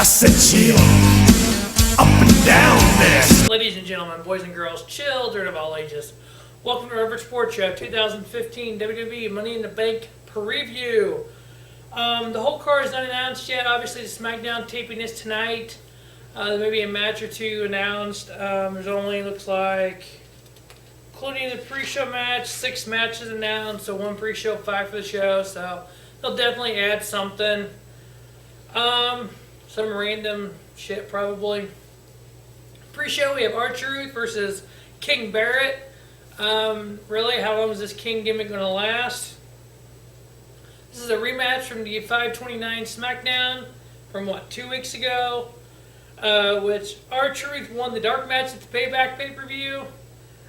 said chill, up and down there. Ladies and gentlemen, boys and girls, children of all ages, welcome to our Everett Sports Show 2015 WWE Money in the Bank preview. The whole card is not announced yet. Obviously, the SmackDown taping is tonight. There may be a match or two announced. There's only, looks like, including the pre-show match, 6 matches announced. So 1 pre-show, 5 for the show. So they'll definitely add something. Some random shit probably. Pre-show, we have RTruth versus King Barrett. Really, how long is this King gimmick going to last? This is a rematch from the 529 SmackDown from, 2 weeks ago, which RTruth won the dark match at the Payback pay-per-view.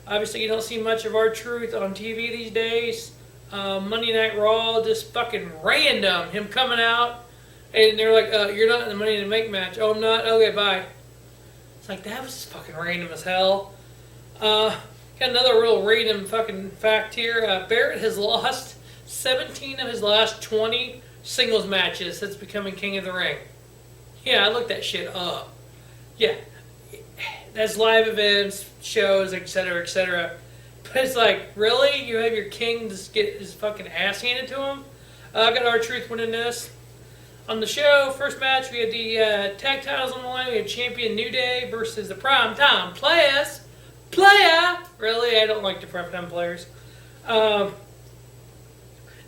Obviously, you don't see much of RTruth on TV these days. Monday Night Raw, just fucking random. Him coming out, and they're like, you're not in the Money in the Bank match. Oh, I'm not? Okay, bye. It's like, that was fucking random as hell. Got another real random fucking fact here. Barrett has lost 17 of his last 20 singles matches since becoming King of the Ring. Yeah, I looked that shit up. Yeah. That's live events, shows, etc., etc. But it's like, really? You have your king just get his fucking ass handed to him? I got RTruth winning this. On the show, first match, we have the tag titles on the line. We have champion New Day versus the Primetime Players. Really? I don't like the Primetime Players.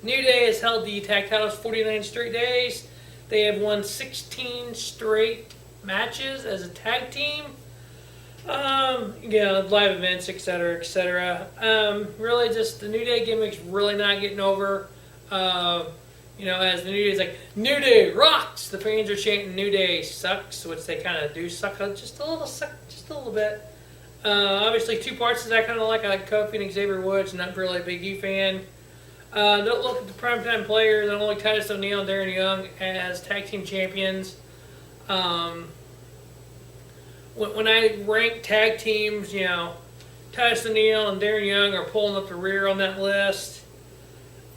New Day has held the tag titles 49 straight days. They have won 16 straight matches as a tag team. Live events, etc., etc. Really, just the New Day gimmick's really not getting over. As the New Day's like, New Day rocks! The fans are chanting New Day sucks, which they kind of do suck just a little bit. Obviously, 2 parts that I kind of like. I like Kofi and Xavier Woods, not really a Big E fan. Don't look at the Primetime Players. I don't like Titus O'Neil and Darren Young as tag team champions. When I rank tag teams, Titus O'Neil and Darren Young are pulling up the rear on that list.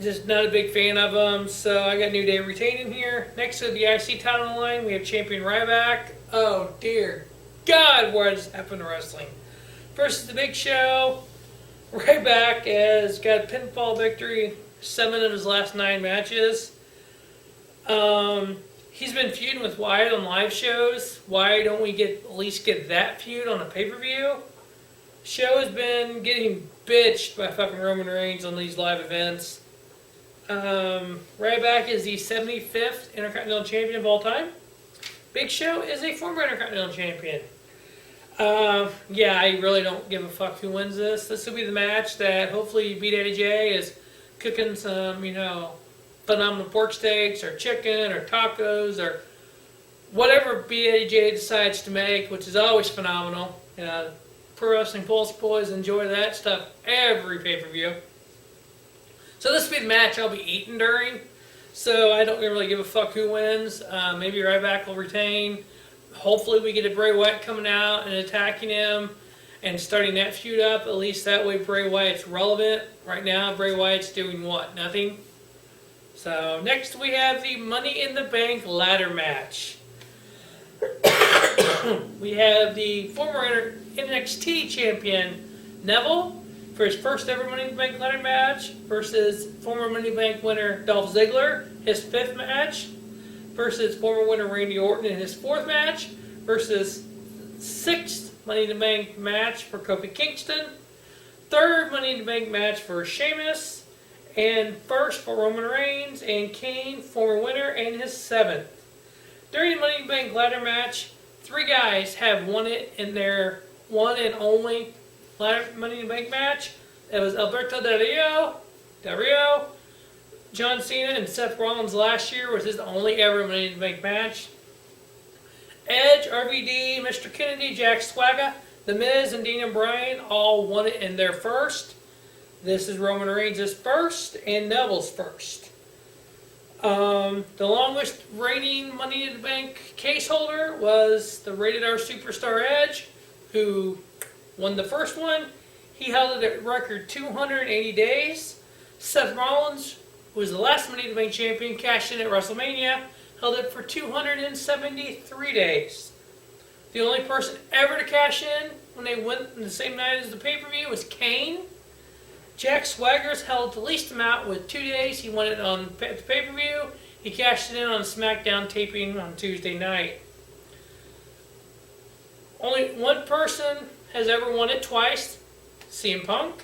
Just not a big fan of them, so I got New Day retaining here. Next to the IC title line, we have champion Ryback. Oh dear God, what has happened to wrestling? Versus the Big Show. Ryback has got a pinfall victory, 7 of his last 9 matches. He's been feuding with Wyatt on live shows. Why don't we at least get that feud on a pay-per-view? Show has been getting bitched by fucking Roman Reigns on these live events. Ryback is the 75th Intercontinental Champion of all time. Big Show is a former Intercontinental Champion. I really don't give a fuck who wins this. This will be the match that hopefully Big Daddy J is cooking some, phenomenal pork steaks or chicken or tacos or whatever Big Daddy J decides to make, which is always phenomenal. Pro Wrestling Pulse Boys enjoy that stuff every pay-per-view. So this will be the match I'll be eating during. So I don't really give a fuck who wins. Maybe Ryback will retain. Hopefully we get a Bray Wyatt coming out and attacking him and starting that feud up. At least that way Bray Wyatt's relevant. Right now Bray Wyatt's doing what? Nothing. So next we have the Money in the Bank ladder match. We have the former NXT champion Neville for his first ever Money in the Bank ladder match versus former Money in the Bank winner Dolph Ziggler, his 5th match, versus former winner Randy Orton in his 4th match, versus 6th Money in the Bank match for Kofi Kingston, 3rd Money in the Bank match for Sheamus, and 1st for Roman Reigns and Kane, former winner, and his 7th. During the Money in the Bank ladder match, 3 guys have won it in their one and only Money in the Bank match. That was Alberto Del Rio, John Cena, and Seth Rollins last year was his only ever Money in the Bank match. Edge, RVD, Mr. Kennedy, Jack Swagger, The Miz, and Dean Bryan all won it in their first. This is Roman Reigns' first and Neville's first. The longest reigning Money in the Bank case holder was the Rated R Superstar Edge, who won the first one. He held it at record 280 days. Seth Rollins, who was the last Money in the Bank champion, cashed in at WrestleMania held it for 273 days. The only person ever to cash in when they went the same night as the pay-per-view was Kane. Jack Swagger's held the least amount with 2 days. He won it on the pay-per-view. He cashed it in on SmackDown taping on Tuesday night. Only one person has ever won it twice, CM Punk.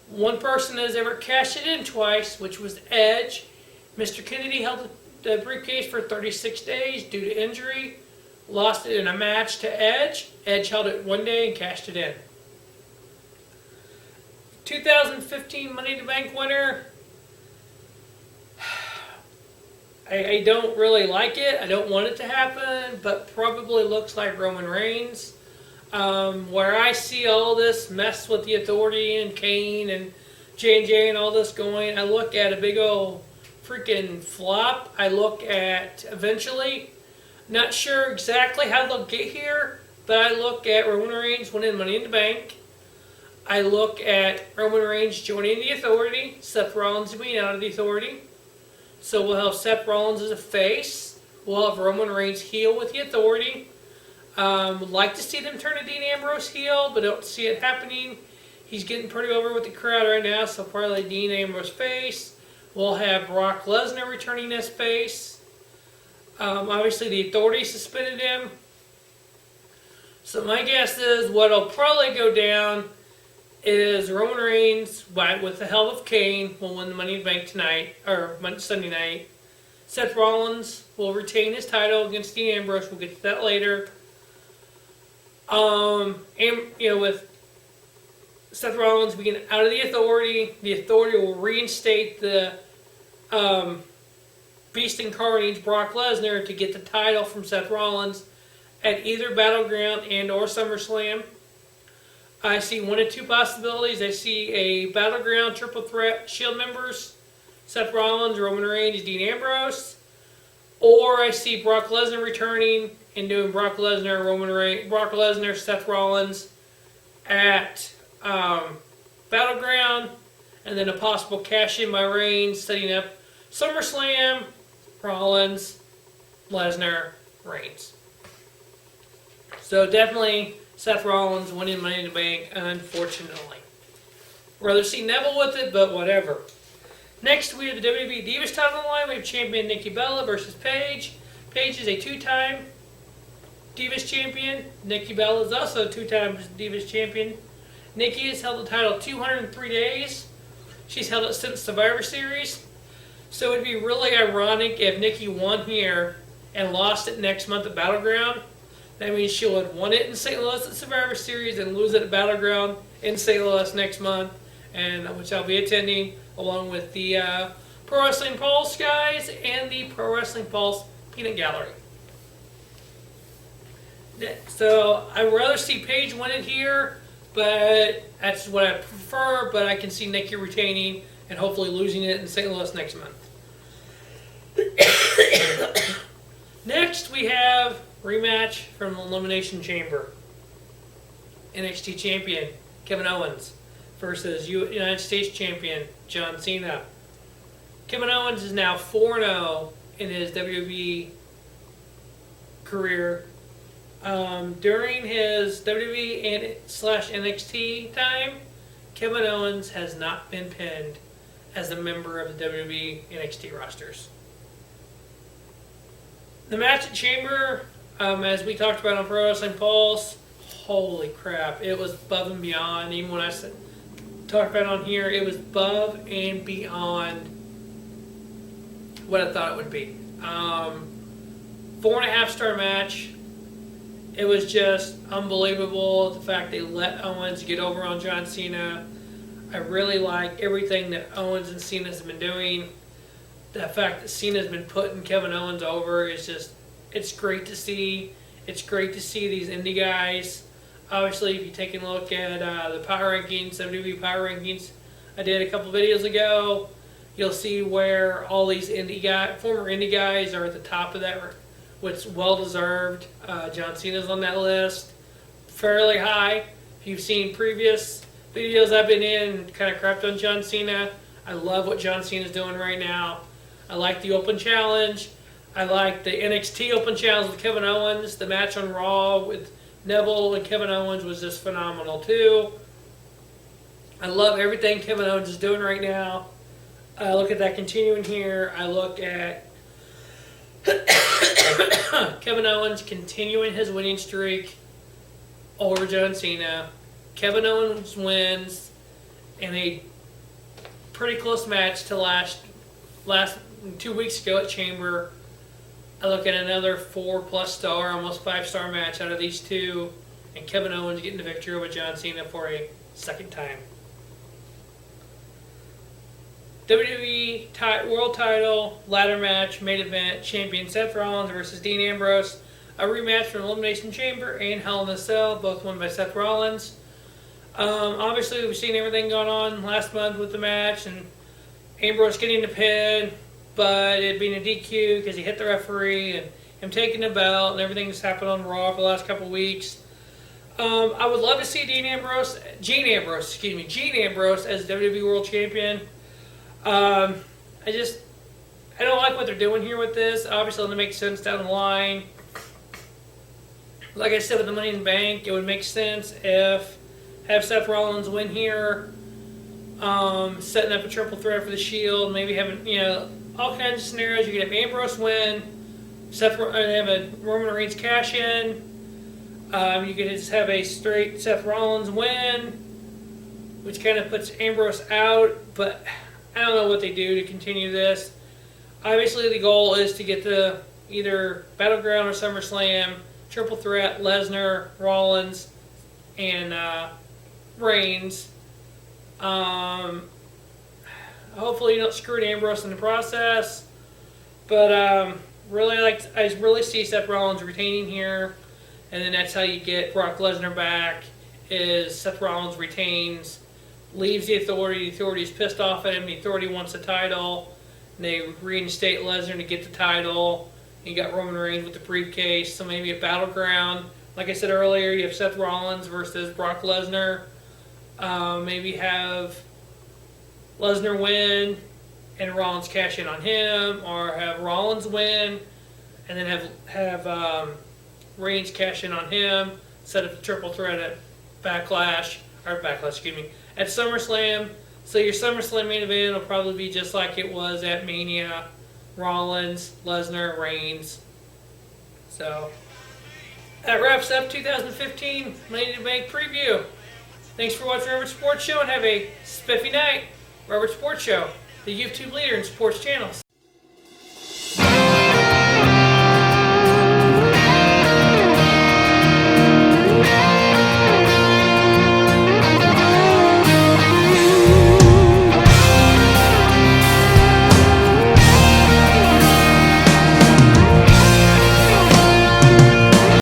One person has ever cashed it in twice, which was Edge. Mr. Kennedy held the briefcase for 36 days due to injury. Lost it in a match to Edge. Edge held it 1 day and cashed it in. 2015 Money in the Bank winner. I don't really like it. I don't want it to happen, but probably looks like Roman Reigns. Where I see all this mess with the Authority and Kane and J&J and all this going, I look at a big old freaking flop. I look at eventually, not sure exactly how they'll get here, but I look at Roman Reigns winning Money in the Bank. I look at Roman Reigns joining the Authority, Seth Rollins being out of the Authority. So we'll have Seth Rollins as a face. We'll have Roman Reigns heel with the Authority. Would like to see them turn to Dean Ambrose heel, but don't see it happening. He's getting pretty over with the crowd right now, so probably Dean Ambrose face. We'll have Brock Lesnar returning as face. Obviously, the Authority suspended him. So my guess is what'll probably go down is Roman Reigns, with the help of Kane, will win the Money in the Bank tonight, or Sunday night. Seth Rollins will retain his title against Dean Ambrose. We'll get to that later. And with Seth Rollins being out of the Authority will reinstate the Beast Incarnate Brock Lesnar to get the title from Seth Rollins at either Battleground and or SummerSlam. I see one of two possibilities. I see a Battleground Triple Threat Shield members, Seth Rollins, Roman Reigns, Dean Ambrose. Or I see Brock Lesnar returning and doing Brock Lesnar, Seth Rollins at Battleground. And then a possible cash-in by Reigns, setting up SummerSlam, Rollins, Lesnar, Reigns. So definitely Seth Rollins winning Money in the Bank, unfortunately. Rather see Neville with it, but whatever. Next, we have the WWE Divas title on the line. We have champion Nikki Bella versus Paige. Paige is a two-time Divas champion. Nikki Bella is also a two-time Divas champion. Nikki has held the title 203 days. She's held it since Survivor Series. So it would be really ironic if Nikki won here and lost it next month at Battleground. That means she'll have won it in St. Louis at Survivor Series and lose it at Battleground in St. Louis next month, and which I'll be attending along with the Pro Wrestling Pulse guys and the Pro Wrestling Pulse Peanut Gallery. So I'd rather see Paige win it here, but that's what I prefer. But I can see Nikki retaining and hopefully losing it in St. Louis next month. Next, we have rematch from the Elimination Chamber. NXT Champion Kevin Owens versus United States Champion John Cena. Kevin Owens is now 4-0 in his WWE career. During his WWE and /NXT time, Kevin Owens has not been pinned as a member of the WWE NXT rosters. The match at Chamber, as we talked about on Pro Wrestling Pulse, holy crap, it was above and beyond. Even when I talked about it on here, it was above and beyond what I thought it would be. 4.5 star match. It was just unbelievable, the fact they let Owens get over on John Cena. I really like everything that Owens and Cena have been doing. The fact that Cena's been putting Kevin Owens over is just, it's great to see. It's great to see these indie guys. Obviously, if you take a look at the power rankings, WWE power rankings I did a couple videos ago, you'll see where all these former indie guys are at the top of that, which well-deserved. John Cena's on that list, fairly high. If you've seen previous videos I've been in, kind of crapped on John Cena. I love what John Cena's doing right now. I like the open challenge. I like the NXT Open Challenge with Kevin Owens. The match on Raw with Neville and Kevin Owens was just phenomenal too. I love everything Kevin Owens is doing right now. I look at that continuing here. I look at Kevin Owens continuing his winning streak over John Cena. Kevin Owens wins in a pretty close match to last 2 weeks ago at Chamber. I look at another 4+ star, almost 5-star match out of these two, and Kevin Owens getting the victory over John Cena for a second time. WWE World Title Ladder Match Main Event Champion Seth Rollins versus Dean Ambrose. A rematch from Elimination Chamber and Hell in a Cell, both won by Seth Rollins. Obviously, we've seen everything going on last month with the match, and Ambrose getting the pin, but it being a DQ because he hit the referee, and him taking the belt, and everything that's happened on Raw for the last couple of weeks. I would love to see Gene Ambrose as WWE World Champion. I don't like what they're doing here with this. Obviously, it'll make sense down the line. Like I said, with the Money in the Bank, it would make sense if have Seth Rollins win here, setting up a triple threat for the Shield, maybe having all kinds of scenarios. You could have Ambrose win, have a Roman Reigns cash in. You could just have a straight Seth Rollins win, which kind of puts Ambrose out, but I don't know what they do to continue this. Obviously, the goal is to get to either Battleground or SummerSlam, triple threat, Lesnar, Rollins, and Reigns. Hopefully you don't screw Ambrose in the process, but I really see Seth Rollins retaining here, and then that's how you get Brock Lesnar back, is Seth Rollins retains, leaves the Authority. The Authority's pissed off at him. The Authority wants the title. And they reinstate Lesnar to get the title. You got Roman Reigns with the briefcase. So maybe a Battleground. Like I said earlier, you have Seth Rollins versus Brock Lesnar. Maybe have Lesnar win and Rollins cash in on him. Or have Rollins win and then have Reigns cash in on him. Set up the triple threat at at SummerSlam. So your SummerSlam main event will probably be just like it was at Mania. Rollins, Lesnar, Reigns. So that wraps up 2015 Money in the Bank preview. Thanks for watching Robert Sports Show and have a spiffy night. Robert Sports Show, the YouTube leader in sports channels.